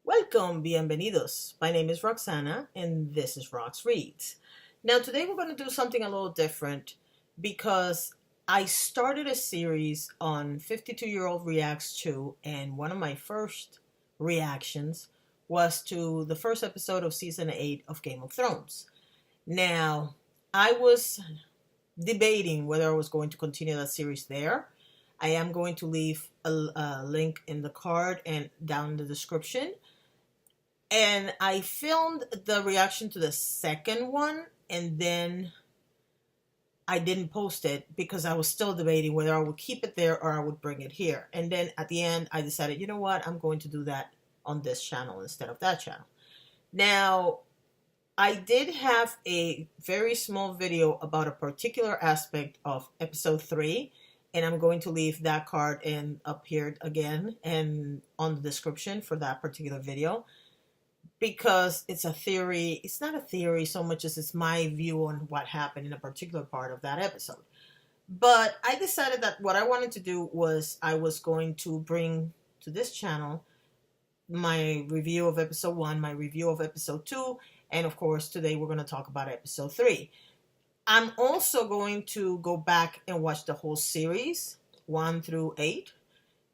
Welcome, bienvenidos. My name is Roxana, and this is Rox Reads. Now, today we're going to do something a little different because I started a series on 52-Year-Old Reacts to, and one of my first reactions was to the first episode of season 8 of Game of Thrones. Now, I was debating whether I was going to continue that series there. I am going to leave a link in the card and down in the description, and I filmed the reaction to the second one, and then I didn't post it because I was still debating whether I would keep it there or I would bring it here. And then at the end, I decided, you know what, I'm going to do that on this channel instead of that channel. Now, I did have a very small video about a particular aspect of episode 3, and I'm going to leave that card in up here again and on the description for that particular video, because it's a theory. It's not a theory so much as it's my view on what happened in a particular part of that episode. But I decided that what I wanted to do was I was going to bring to this channel my review of episode 1, my review of episode 2, and of course today we're going to talk about episode 3. I'm also going to go back and watch the whole series 1 through 8,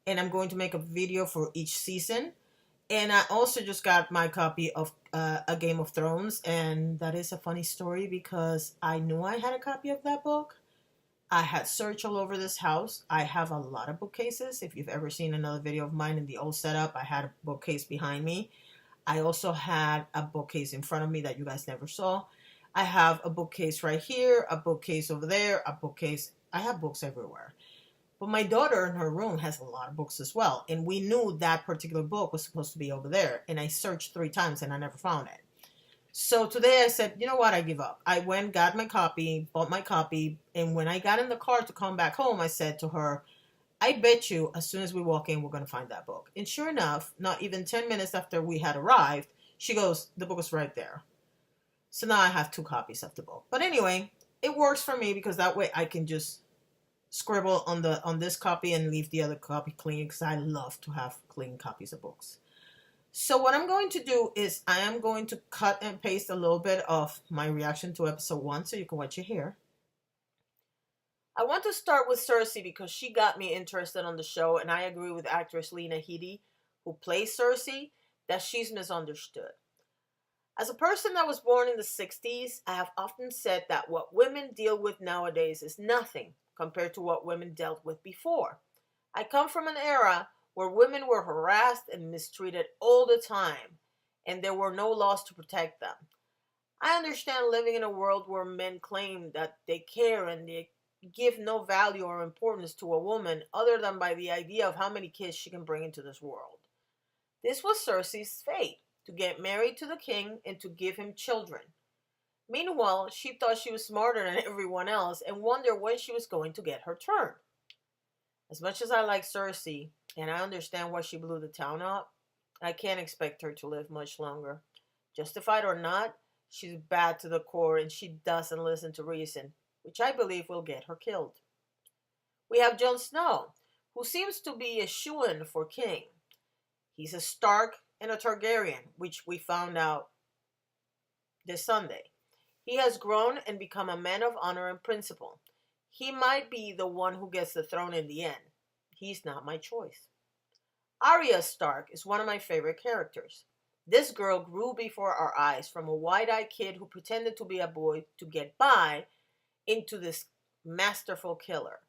and I'm going to make a video for each season. And I also just got my copy of A Game of Thrones, and that is a funny story because I knew I had a copy of that book. I had searched all over this house. I have a lot of bookcases. If you've ever seen another video of mine in the old setup, I had a bookcase behind me. I also had a bookcase in front of me that you guys never saw. I have a bookcase right here, a bookcase over there, a bookcase. I have books everywhere. But my daughter in her room has a lot of books as well. And we knew that particular book was supposed to be over there. And I searched 3 times and I never found it. So today I said, you know what, I give up. I went, got my copy, bought my copy. And when I got in the car to come back home, I said to her, I bet you as soon as we walk in, we're going to find that book. And sure enough, not even 10 minutes after we had arrived, she goes, the book is right there. So now I have 2 copies of the book. But anyway, it works for me because that way I can just scribble on this copy and leave the other copy clean, because I love to have clean copies of books. So what I'm going to do is I am going to cut and paste a little bit of my reaction to episode 1 so you can watch it here. I want to start with Cersei because she got me interested on the show, and I agree with actress Lena Headey, who plays Cersei, that she's misunderstood. As a person that was born in the 60s, I have often said that what women deal with nowadays is nothing compared to what women dealt with before. I come from an era where women were harassed and mistreated all the time, and there were no laws to protect them. I understand living in a world where men claim that they care and they give no value or importance to a woman other than by the idea of how many kids she can bring into this world. This was Cersei's fate, to get married to the king and to give him children. Meanwhile, she thought she was smarter than everyone else and wondered when she was going to get her turn. As much as I like Cersei, and I understand why she blew the town up, I can't expect her to live much longer. Justified or not, she's bad to the core and she doesn't listen to reason, which I believe will get her killed. We have Jon Snow, who seems to be a shoo-in for king. He's a Stark and a Targaryen, which we found out this Sunday. He has grown and become a man of honor and principle. He might be the one who gets the throne in the end. He's not my choice. Arya Stark is one of my favorite characters. This girl grew before our eyes from a wide-eyed kid who pretended to be a boy to get by into this masterful killer.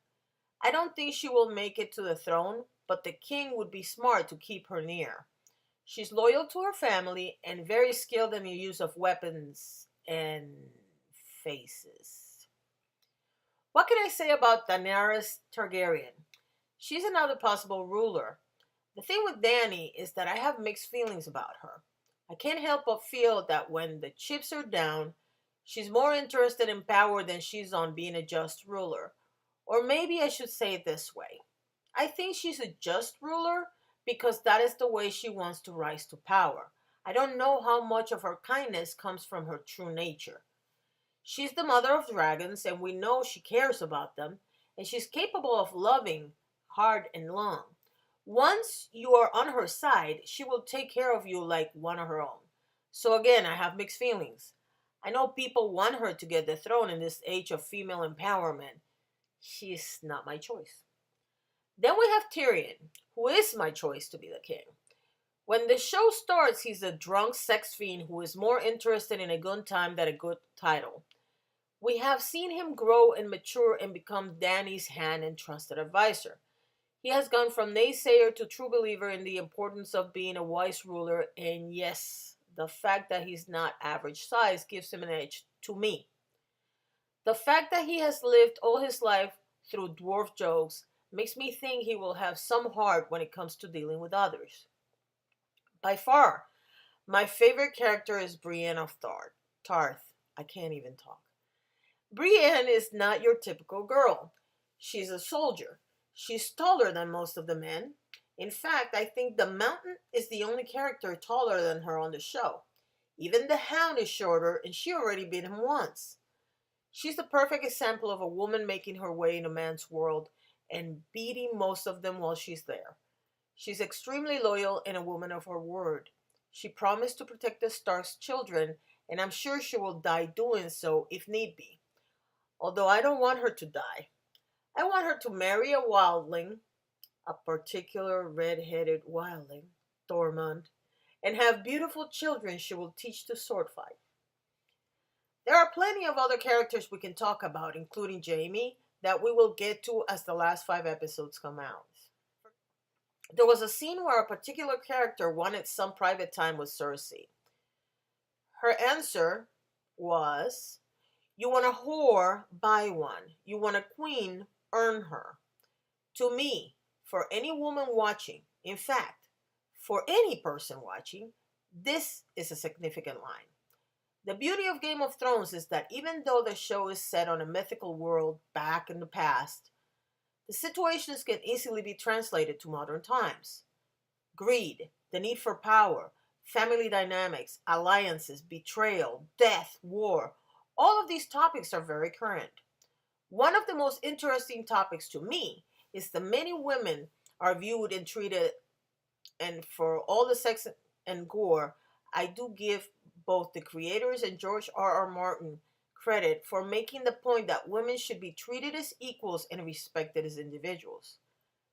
I don't think she will make it to the throne, but the king would be smart to keep her near. She's loyal to her family and very skilled in the use of weapons and faces. What can I say about Daenerys Targaryen? She's another possible ruler. The thing with Dany is that I have mixed feelings about her. I can't help but feel that when the chips are down, she's more interested in power than she's on being a just ruler. Or maybe I should say it this way. I think she's a just ruler because that is the way she wants to rise to power. I don't know how much of her kindness comes from her true nature. She's the mother of dragons, and we know she cares about them, and she's capable of loving hard and long. Once you are on her side, she will take care of you like one of her own. So again, I have mixed feelings. I know people want her to get the throne in this age of female empowerment. She's not my choice. Then we have Tyrion, who is my choice to be the king. When the show starts, he's a drunk sex fiend who is more interested in a good time than a good title. We have seen him grow and mature and become Dany's hand and trusted advisor. He has gone from naysayer to true believer in the importance of being a wise ruler, and yes, the fact that he's not average size gives him an edge to me. The fact that he has lived all his life through dwarf jokes makes me think he will have some heart when it comes to dealing with others. By far, my favorite character is Brienne of Tarth. I can't even talk. Brienne is not your typical girl. She's a soldier. She's taller than most of the men. In fact, I think the Mountain is the only character taller than her on the show. Even the Hound is shorter, and she already beat him once. She's the perfect example of a woman making her way in a man's world and beating most of them while she's there. She's extremely loyal and a woman of her word. She promised to protect the Stark's children, and I'm sure she will die doing so if need be. Although I don't want her to die. I want her to marry a wildling, a particular red-headed wildling, Tormund, and have beautiful children she will teach to sword fight. There are plenty of other characters we can talk about, including Jaime, that we will get to as the last 5 episodes come out. There was a scene where a particular character wanted some private time with Cersei. Her answer was, "You want a whore, buy one. You want a queen, earn her." To me, for any woman watching, in fact, for any person watching, this is a significant line. The beauty of Game of Thrones is that even though the show is set on a mythical world back in the past, the situations can easily be translated to modern times. Greed, the need for power, family dynamics, alliances, betrayal, death, war, all of these topics are very current. One of the most interesting topics to me is the many women are viewed and treated, and for all the sex and gore, I do give both the creators and George R. R. Martin credit for making the point that women should be treated as equals and respected as individuals.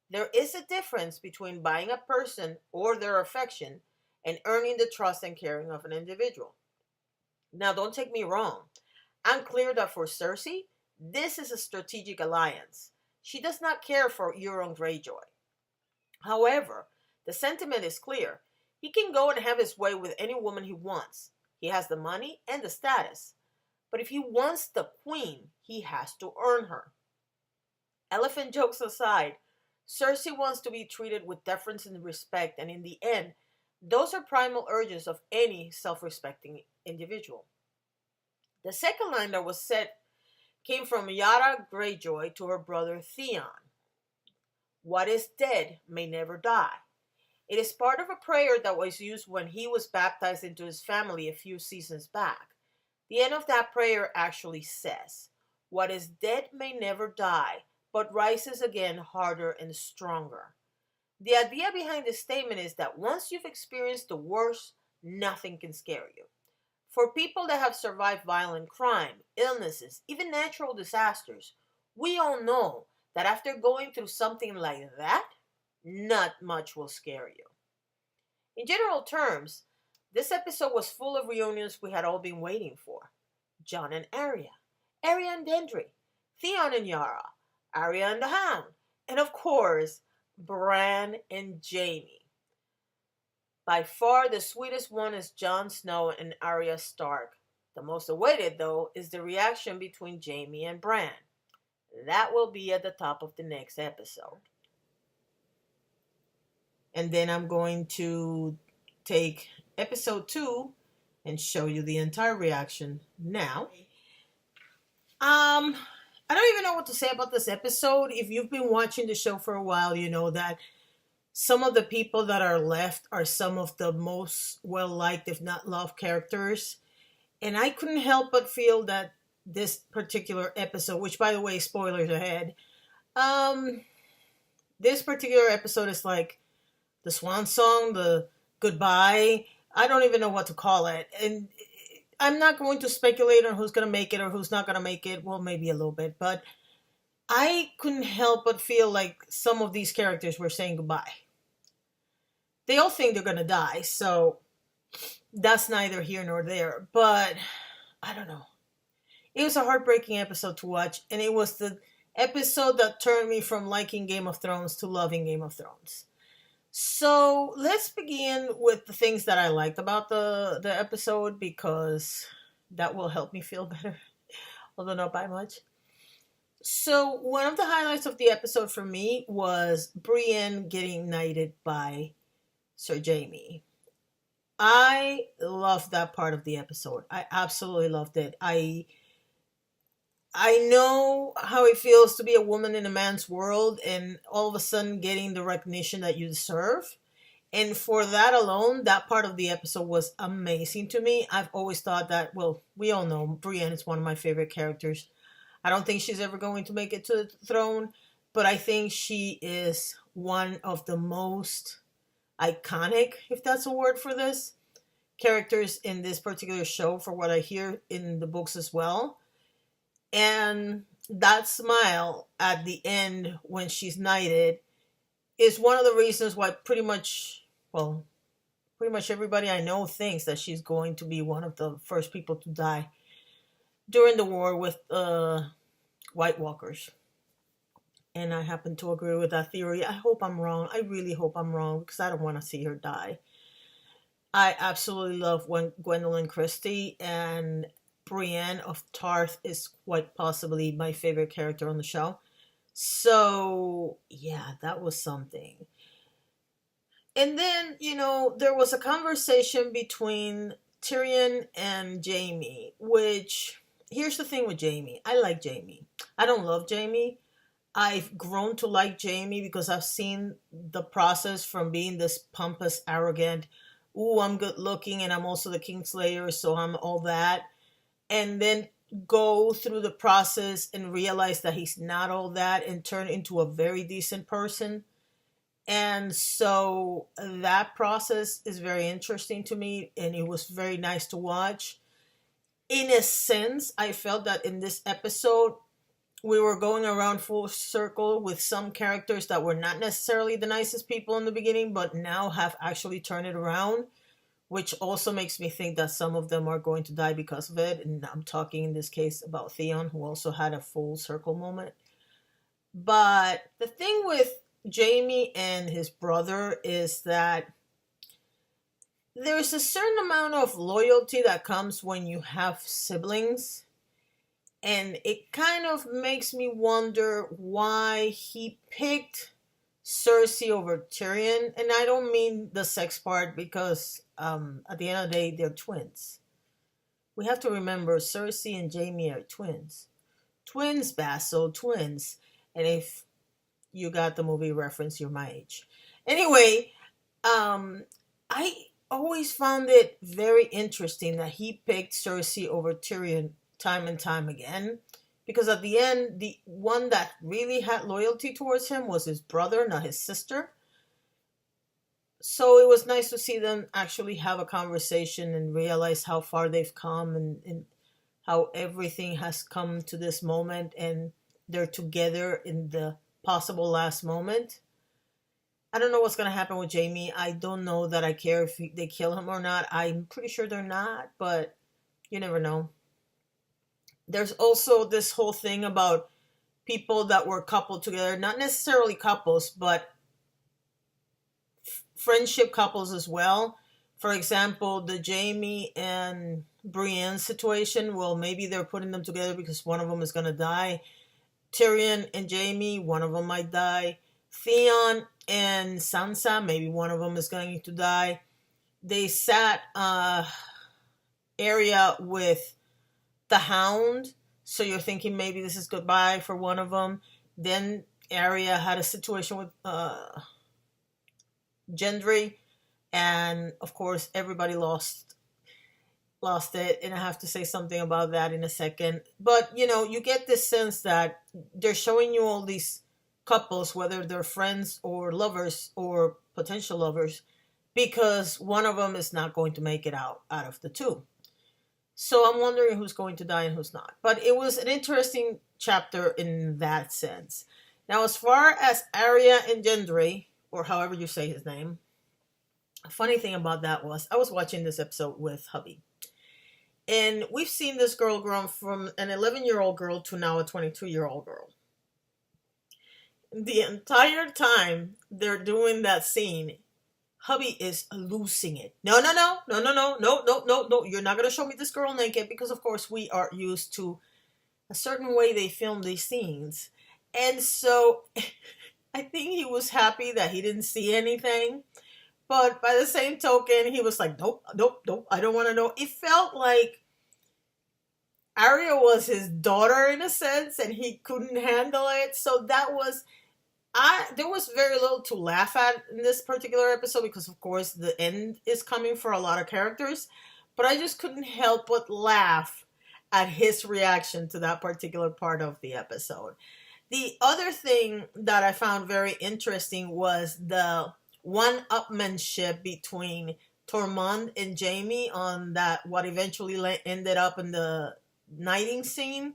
There is a difference between buying a person or their affection and earning the trust and caring of an individual. Now, don't take me wrong. I'm clear that for Cersei, this is a strategic alliance. She does not care for Euron Greyjoy. However, the sentiment is clear. He can go and have his way with any woman he wants. He has the money and the status. But if he wants the queen, he has to earn her. Elephant jokes aside, Cersei wants to be treated with deference and respect, and in the end, those are primal urges of any self-respecting individual. The second line that was said came from Yara Greyjoy to her brother Theon. "What is dead may never die." It is part of a prayer that was used when he was baptized into his family a few seasons back. The end of that prayer actually says, "What is dead may never die, but rises again harder and stronger." The idea behind this statement is that once you've experienced the worst, nothing can scare you. For people that have survived violent crime, illnesses, even natural disasters, we all know that after going through something like that, not much will scare you. In general terms, this episode was full of reunions we had all been waiting for. Jon and Arya, Arya and Gendry, Theon and Yara, Arya and the Hound, and of course, Bran and Jaime. By far the sweetest one is Jon Snow and Arya Stark. The most awaited, though, is the reaction between Jaime and Bran. That will be at the top of the next episode. And then I'm going to take episode 2 and show you the entire reaction now. I don't even know what to say about this episode. If you've been watching the show for a while, you know that some of the people that are left are some of the most well-liked, if not loved, characters. And I couldn't help but feel that this particular episode, which, by the way, spoilers ahead, this particular episode is like the swan song, the goodbye. I don't even know what to call it. And I'm not going to speculate on who's going to make it or who's not going to make it. Well, maybe a little bit. But I couldn't help but feel like some of these characters were saying goodbye. They all think they're going to die. So that's neither here nor there. But I don't know. It was a heartbreaking episode to watch. And it was the episode that turned me from liking Game of Thrones to loving Game of Thrones. So let's begin with the things that I liked about the episode, because that will help me feel better, although not by much. So one of the highlights of the episode for me was Brienne getting knighted by Sir Jaime. I loved that part of the episode. I absolutely loved it. I know how it feels to be a woman in a man's world and all of a sudden getting the recognition that you deserve. And for that alone, that part of the episode was amazing to me. I've always thought that, well, we all know Brienne is one of my favorite characters. I don't think she's ever going to make it to the throne, but I think she is one of the most iconic, if that's a word for this, characters in this particular show, for what I hear in the books as well. And that smile at the end when she's knighted is one of the reasons why pretty much everybody I know thinks that she's going to be one of the first people to die during the war with White Walkers. And I happen to agree with that theory. I hope I'm wrong. I really hope I'm wrong, because I don't want to see her die. I absolutely love Gwendolyn Christie, and Brienne of Tarth is quite possibly my favorite character on the show. So, yeah, that was something. And then, there was a conversation between Tyrion and Jaime, which, here's the thing with Jaime. I like Jaime. I don't love Jaime. I've grown to like Jaime because I've seen the process from being this pompous, arrogant, ooh, I'm good looking and I'm also the Kingslayer, so I'm all that, and then go through the process and realize that he's not all that and turn into a very decent person. And so that process is very interesting to me, and it was very nice to watch. In a sense, I felt that in this episode, we were going around full circle with some characters that were not necessarily the nicest people in the beginning, but now have actually turned it around, which also makes me think that some of them are going to die because of it. And I'm talking in this case about Theon, who also had a full circle moment. But the thing with Jaime and his brother is that there's a certain amount of loyalty that comes when you have siblings. And it kind of makes me wonder why he picked Cersei over Tyrion. And I don't mean the sex part, because at the end of the day, they're twins. We have to remember Cersei and Jaime are twins. Twins, Basil, twins. And if you got the movie reference, you're my age. Anyway, I always found it very interesting that he picked Cersei over Tyrion time and time again, because at the end, the one that really had loyalty towards him was his brother, not his sister. So it was nice to see them actually have a conversation and realize how far they've come, and how everything has come to this moment, and they're together in the possible last moment. I don't know what's going to happen with Jaime. I don't know that I care if they kill him or not. I'm pretty sure they're not, but you never know. There's also this whole thing about people that were coupled together, not necessarily couples, but friendship couples as well. For example, the Jaime and Brienne situation, well, maybe they're putting them together because one of them is going to die. Tyrion and Jaime, one of them might die. Theon and Sansa, maybe one of them is going to die. They sat Arya with the Hound, so you're thinking maybe this is goodbye for one of them. Then Arya had a situation with Gendry, and of course everybody lost it, and I have to say something about that in a second. But you get this sense that they're showing you all these couples, whether they're friends or lovers or potential lovers, because one of them is not going to make it out of the two. So I'm wondering who's going to die and who's not. But it was an interesting chapter in that sense. Now, as far as Arya and Gendry, or however you say his name, a funny thing about that was I was watching this episode with hubby. And we've seen this girl grow from an 11-year-old girl to now a 22-year-old girl. The entire time they're doing that scene, hubby is losing it. No. You're not going to show me this girl naked, because, of course, we are used to a certain way they film these scenes. And so I think he was happy that he didn't see anything. But by the same token, he was like, nope, I don't want to know. It felt like Arya was his daughter in a sense, and he couldn't handle it. So that was, there was very little to laugh at in this particular episode, because of course the end is coming for a lot of characters. But I just couldn't help but laugh at his reaction to that particular part of the episode. The other thing that I found very interesting was the one-upmanship between Tormund and Jaime on that, what eventually ended up in the knighting scene,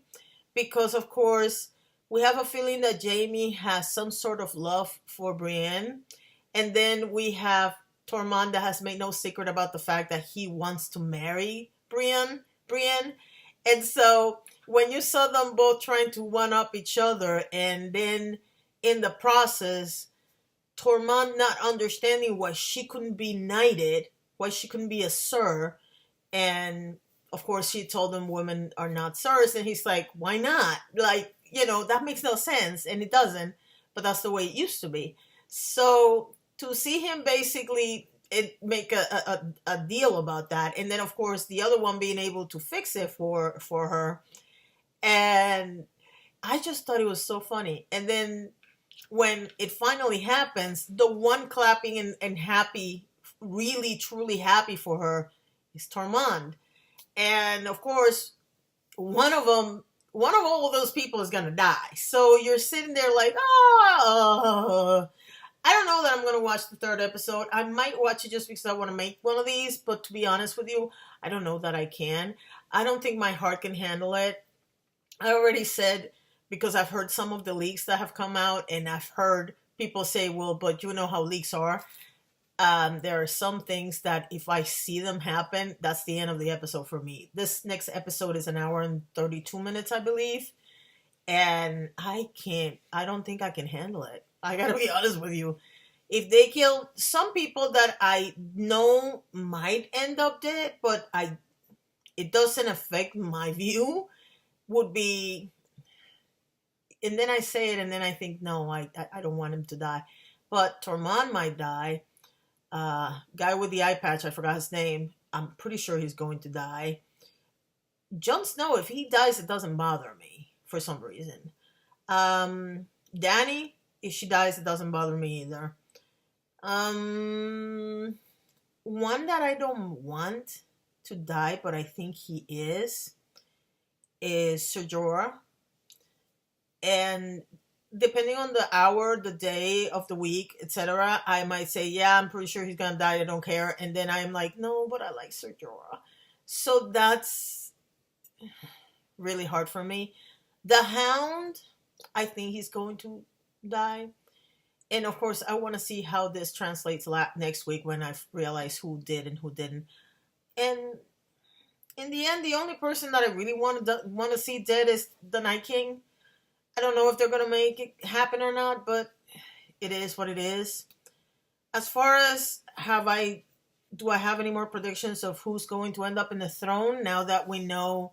because of course we have a feeling that Jaime has some sort of love for Brienne, and then we have Tormund that has made no secret about the fact that he wants to marry Brienne, and so when you saw them both trying to one-up each other, and then in the process Tormund not understanding why she couldn't be knighted, why she couldn't be a sir, and of course she told him women are not sirs, and he's like, why not? Like, that makes no sense, and it doesn't, but that's the way it used to be. So to see him basically make a deal about that, and then of course the other one being able to fix it for her, and I just thought it was so funny. And then when it finally happens, the one clapping and happy, really truly happy for her, is Tormund. And of course, one of all of those people is gonna die. So you're sitting there like, oh, I don't know that I'm gonna watch the third episode. I might watch it just because I want to make one of these, but to be honest with you, I don't know that I can. I don't think my heart can handle it. I already said, because I've heard some of the leaks that have come out, and I've heard people say, well, but you know how leaks are. There are some things that if I see them happen, that's the end of the episode for me. This next episode is 1 hour and 32 minutes, I believe. And I don't think I can handle it. I gotta be honest with you. If they kill some people that I know might end up dead, but it doesn't affect my view, would be, and then I say it and then I think, no, I don't want him to die. But Tormund might die. Guy with the eye patch, I forgot his name. I'm pretty sure he's going to die. Jon Snow, if he dies, it doesn't bother me for some reason. Dany, if she dies, it doesn't bother me either. One that I don't want to die, but I think he is Ser Jorah. And depending on the hour, the day of the week, etc., I might say, yeah, I'm pretty sure he's gonna die, I don't care. And then I'm like, no, but I like Ser Jorah. So that's really hard for me. The Hound, I think he's going to die. And of course, I want to see how this translates next week when I realize who did and who didn't. And in the end, the only person that I really want to see dead is the Night King. I don't know if they're going to make it happen or not, but it is what it is. As far as do I have any more predictions of who's going to end up in the throne now that we know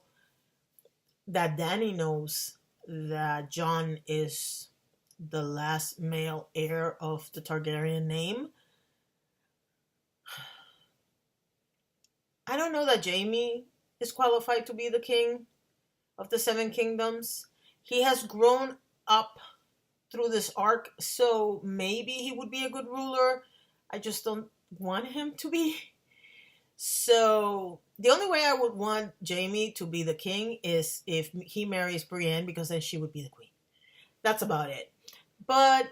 that Dany knows that Jon is the last male heir of the Targaryen name? I don't know that Jaime is qualified to be the king of the Seven Kingdoms. He has grown up through this arc, so maybe he would be a good ruler. I just don't want him to be. So the only way I would want Jaime to be the king is if he marries Brienne, because then she would be the queen. That's about it. But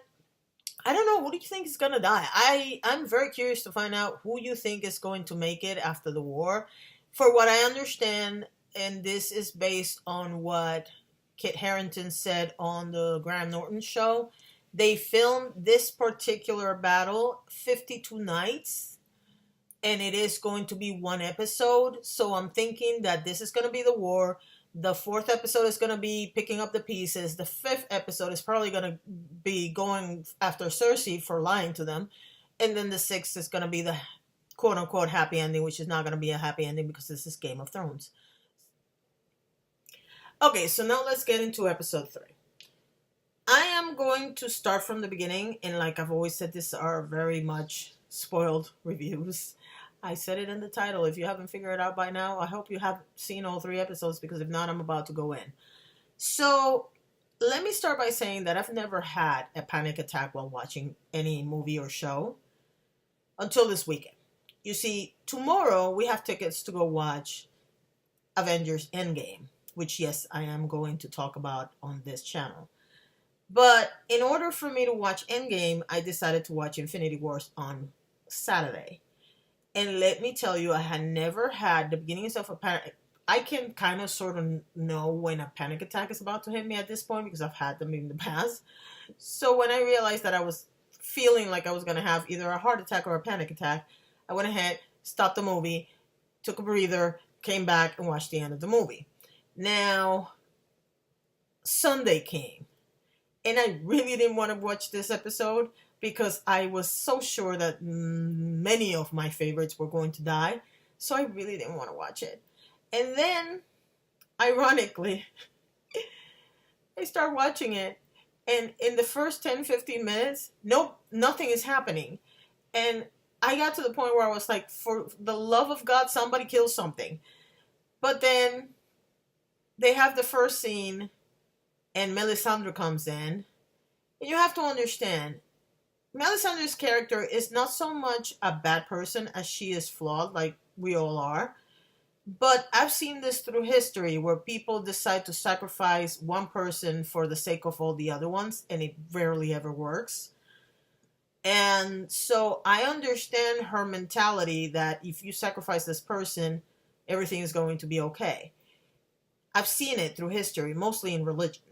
I don't know. Who do you think is gonna die? I'm very curious to find out who you think is going to make it after the war. For what I understand, and this is based on what Kit Harington said on the Graham Norton show, they filmed this particular battle 52 nights, and it is going to be one episode. So I'm thinking that this is going to be the war. The fourth episode is going to be picking up the pieces. The fifth episode is probably going to be going after Cersei for lying to them. And then the sixth is going to be the quote unquote happy ending, which is not going to be a happy ending because this is Game of Thrones. Okay, so now let's get into episode 3. I am going to start from the beginning, and like I've always said, these are very much spoiled reviews. I said it in the title. If you haven't figured it out by now, I hope you have seen all 3 episodes, because if not, I'm about to go in. So let me start by saying that I've never had a panic attack while watching any movie or show until this weekend. You see, tomorrow we have tickets to go watch Avengers Endgame, which, yes, I am going to talk about on this channel. But in order for me to watch Endgame, I decided to watch Infinity Wars on Saturday. And let me tell you, I had never had the beginnings of a panic. I can kind of sort of know when a panic attack is about to hit me at this point, because I've had them in the past. So when I realized that I was feeling like I was going to have either a heart attack or a panic attack, I went ahead, stopped the movie, took a breather, came back, and watched the end of the movie. Now, Sunday came, and I really didn't want to watch this episode because I was so sure that many of my favorites were going to die, so I really didn't want to watch it. And then, ironically, I start watching it, and in the first 10-15 minutes, nope, nothing is happening. And I got to the point where I was like, for the love of God, somebody kill something. But then they have the first scene, and Melisandre comes in. And you have to understand, Melisandre's character is not so much a bad person as she is flawed, like we all are. But I've seen this through history, where people decide to sacrifice one person for the sake of all the other ones, and it rarely ever works. And so I understand her mentality that if you sacrifice this person, everything is going to be okay. I've seen it through history, mostly in religion.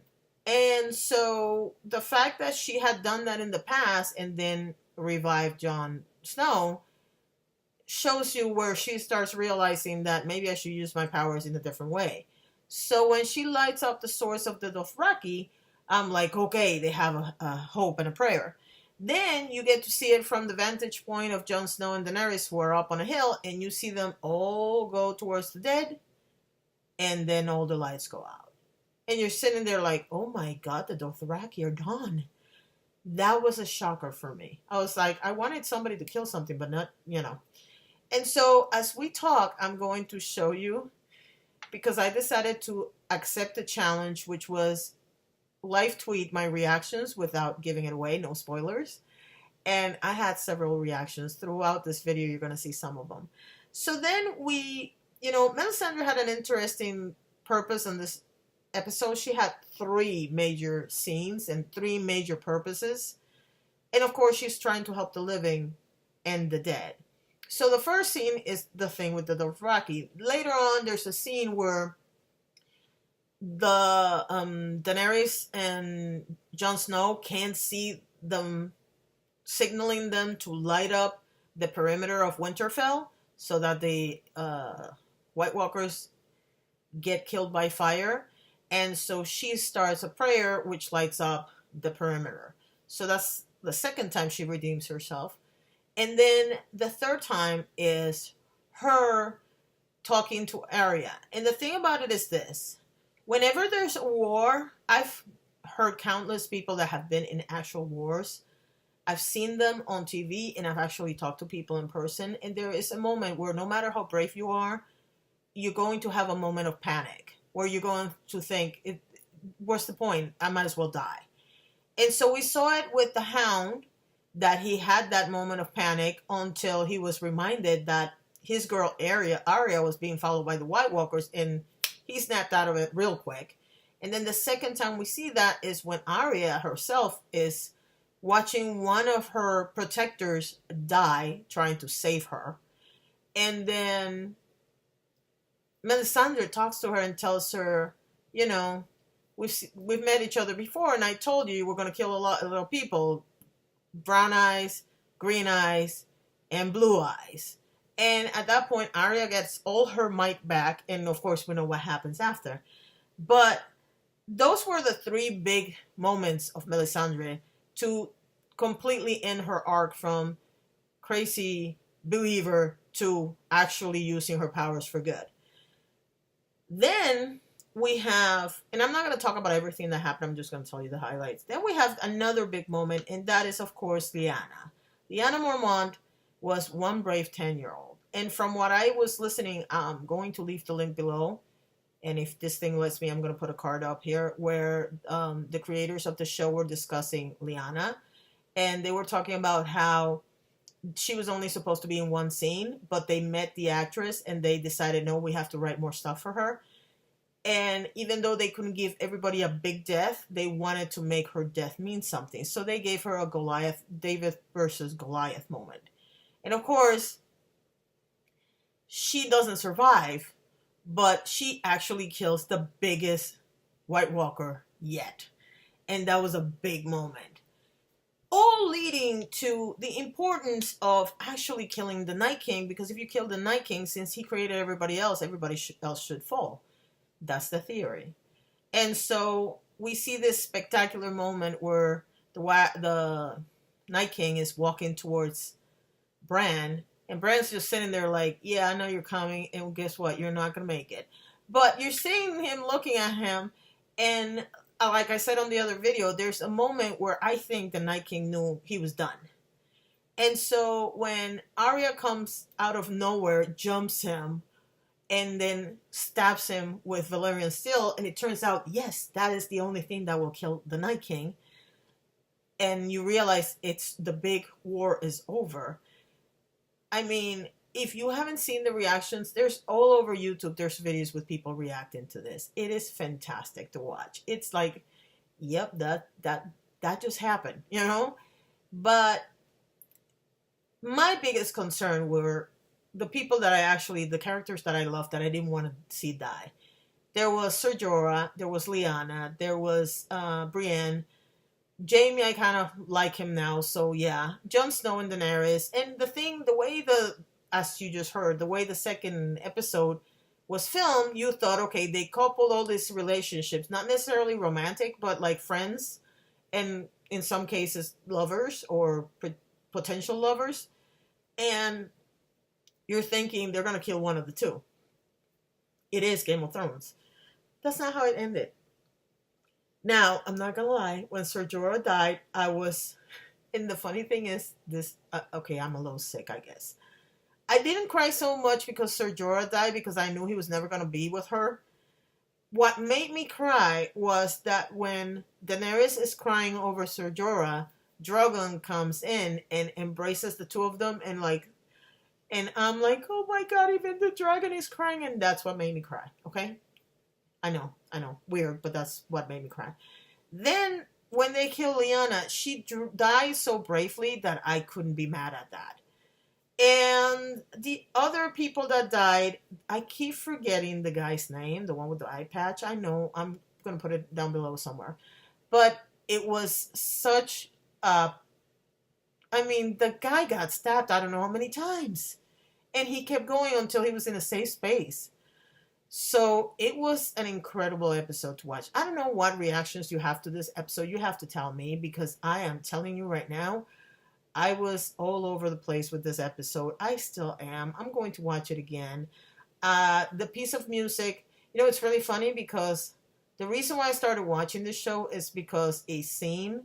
And so the fact that she had done that in the past and then revived Jon Snow shows you where she starts realizing that maybe I should use my powers in a different way. So when she lights up the source of the Dothraki, I'm like, okay, they have a hope and a prayer. Then you get to see it from the vantage point of Jon Snow and Daenerys, who are up on a hill, and you see them all go towards the dead, and then all the lights go out. And you're sitting there like, oh my God, the Dothraki are gone. That was a shocker for me. I was like, I wanted somebody to kill something, but not, And so as we talk, I'm going to show you, because I decided to accept the challenge, which was live tweet my reactions without giving it away, no spoilers. And I had several reactions throughout this video. You're going to see some of them. So then Melisandre had an interesting purpose in this episode. She had 3 major scenes and 3 major purposes. And of course, she's trying to help the living and the dead. So the first scene is the thing with the Dothraki. Later on, there's a scene where the Daenerys and Jon Snow can't see them, signaling them to light up the perimeter of Winterfell so that the White Walkers get killed by fire. And so she starts a prayer which lights up the perimeter. So that's the second time she redeems herself. And then the third time is her talking to Arya. And the thing about it is this. Whenever there's a war, I've heard countless people that have been in actual wars. I've seen them on TV, and I've actually talked to people in person. And there is a moment where no matter how brave you are, you're going to have a moment of panic, where you're going to think, what's the point? I might as well die. And so we saw it with the Hound, that he had that moment of panic until he was reminded that his girl Arya was being followed by the White Walkers, and he snapped out of it real quick. And then the second time we see that is when Arya herself is watching one of her protectors die trying to save her. And then Melisandre talks to her and tells her, you know, we've met each other before, and I told you we're going to kill a lot of little people, brown eyes, green eyes, and blue eyes. And at that point, Arya gets all her might back, and of course, we know what happens after. But those were the three big moments of Melisandre to completely end her arc from crazy believer to actually using her powers for good. Then we have, and I'm not going to talk about everything that happened, I'm just going to tell you the highlights. Then we have another big moment, and that is, of course, Lyanna. Lyanna Mormont was one brave 10-year-old. And from what I was listening, I'm going to leave the link below. And if this thing lets me, I'm going to put a card up here where the creators of the show were discussing Lyanna. And they were talking about how she was only supposed to be in one scene, but they met the actress and they decided, no, we have to write more stuff for her. And even though they couldn't give everybody a big death, they wanted to make her death mean something. So they gave her a Goliath, David versus Goliath moment. And of course, she doesn't survive, but she actually kills the biggest White Walker yet. And that was a big moment. All leading to the importance of actually killing the Night King, because if you kill the Night King, since he created everybody else else should fall. That's the theory. And so we see this spectacular moment where the Night King is walking towards Bran, and Bran's just sitting there like, yeah, I know you're coming, and guess what? You're not going to make it. But you're seeing him looking at him, and like I said on the other video, there's a moment where I think the Night King knew he was done. And so when Arya comes out of nowhere, jumps him, and then stabs him with Valyrian steel, and it turns out, yes, that is the only thing that will kill the Night King. And you realize the big war is over. I mean, if you haven't seen the reactions, there's all over YouTube, there's videos with people reacting to this. It is fantastic to watch. It's like, yep, that just happened, you know? But my biggest concern were the people that the characters that I loved that I didn't want to see die. There was Ser Jorah, there was Lyanna, there was Brienne. Jaime, I kind of like him now, so yeah. Jon Snow and Daenerys. And as you just heard, the way the second episode was filmed, you thought, okay, they coupled all these relationships, not necessarily romantic, but like friends, and in some cases, lovers or potential lovers. And you're thinking they're going to kill one of the two. It is Game of Thrones. That's not how it ended. Now, I'm not going to lie. When Ser Jorah died, and the funny thing is, okay, I'm a little sick, I guess. I didn't cry so much because Ser Jorah died, because I knew he was never going to be with her. What made me cry was that when Daenerys is crying over Ser Jorah, Drogon comes in and embraces the two of them, and I'm like, oh my god, even the dragon is crying, and that's what made me cry, okay? I know, weird, but that's what made me cry. Then, when they kill Lyanna, she dies so bravely that I couldn't be mad at that. And the other people that died, I keep forgetting the guy's name, the one with the eye patch. I know, I'm going to put it down below somewhere. But it was such the guy got stabbed I don't know how many times. And he kept going until he was in a safe space. So it was an incredible episode to watch. I don't know what reactions you have to this episode. You have to tell me, because I am telling you right now, I was all over the place with this episode. I still am. I'm going to watch it again. The piece of music, it's really funny because the reason why I started watching this show is because a scene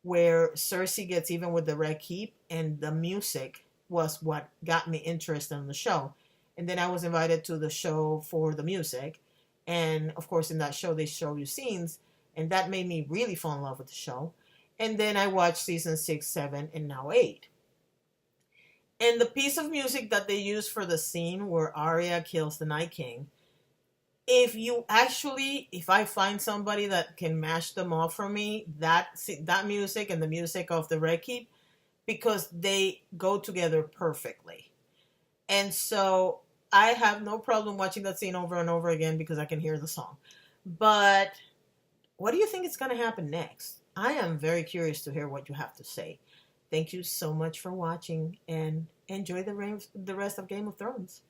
where Cersei gets even with the Red Keep, and the music was what got me interested in the show. And then I was invited to the show for the music. And of course, in that show, they show you scenes. And that made me really fall in love with the show. And then I watched season 6, 7, and now 8. And the piece of music that they used for the scene where Arya kills the Night King, if I find somebody that can mash them off for me, that music and the music of the Red Keep, because they go together perfectly. And so I have no problem watching that scene over and over again because I can hear the song. But what do you think is going to happen next? I am very curious to hear what you have to say. Thank you so much for watching, and enjoy the rest of Game of Thrones.